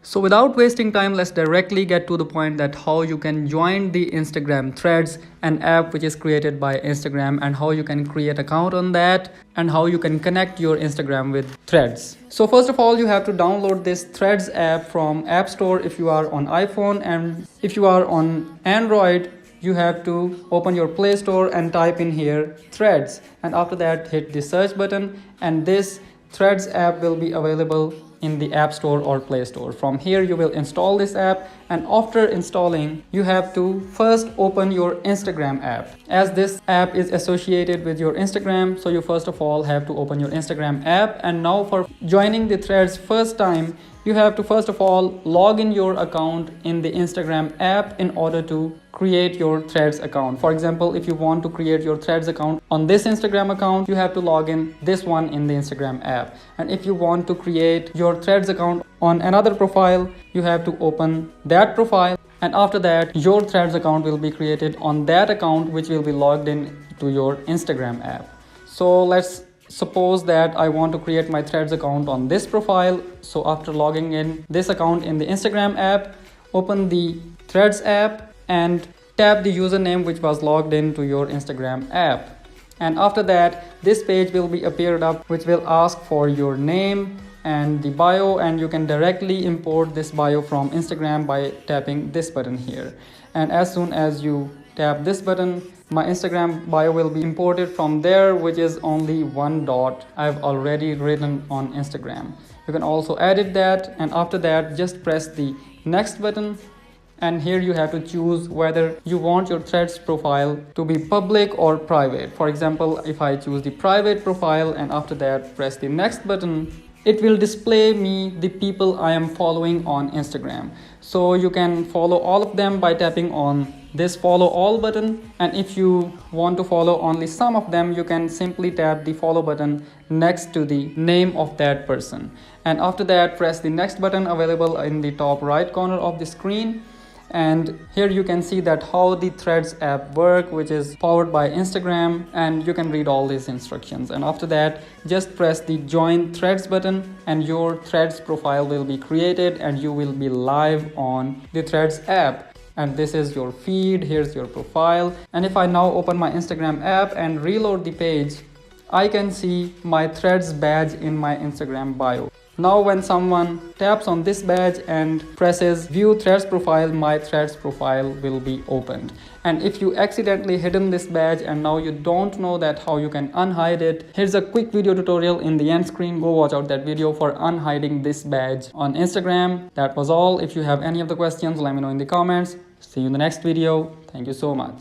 So without wasting time, let's directly get to the point that how you can join the Instagram Threads, an app which is created by Instagram, and how you can create account on that and how you can connect your Instagram with Threads. So first of all, you have to download this Threads app from App Store if you are on iPhone, and if you are on Android, you have to open your Play Store and type in here Threads, and after that hit the search button, and this Threads app will be available in the App Store or Play Store. From here you will install this app, and after installing you have to first open your Instagram app. As this app is associated with your Instagram, so you first of all have to open your Instagram app. And now for joining the Threads first time, you have to first of all log in your account in the Instagram app in order to create your Threads account. For example, if you want to create your Threads account on this Instagram account, you have to log in this one in the Instagram app. And if you want to create your Threads account on another profile, you have to open that profile, and after that your Threads account will be created on that account, which will be logged in to your Instagram app. So let's suppose that I want to create my Threads account on this profile. So after logging in this account in the Instagram app, open the Threads app and tap the username which was logged in to your Instagram app. And after that, this page will be appeared up, which will ask for your name and the bio, and you can directly import this bio from Instagram by tapping this button here. And as soon as you tap this button, my Instagram bio will be imported from there, which is only one dot I've already written on Instagram. You can also edit that, and after that just press the next button, and here you have to choose whether you want your Threads profile to be public or private. For example, if I choose the private profile and after that press the next button, it will display me the people I am following on Instagram. So you can follow all of them by tapping on this follow all button, and if you want to follow only some of them, you can simply tap the follow button next to the name of that person, and after that press the next button available in the top right corner of the screen. And here you can see that how the Threads app work, which is powered by Instagram, and you can read all these instructions. And after that just press the join Threads button, and your Threads profile will be created and you will be live on the Threads app. And this is your feed, here's your profile. And if I now open my Instagram app and reload the page, I can see my Threads badge in my Instagram bio. Now when someone taps on this badge and presses view Threads profile, my Threads profile will be opened. And if you accidentally hidden this badge and now you don't know that how you can unhide it, here's a quick video tutorial in the end screen. Go watch out that video for unhiding this badge on Instagram. That was all. If you have any of the questions, let me know in the comments. See you in the next video. Thank you so much.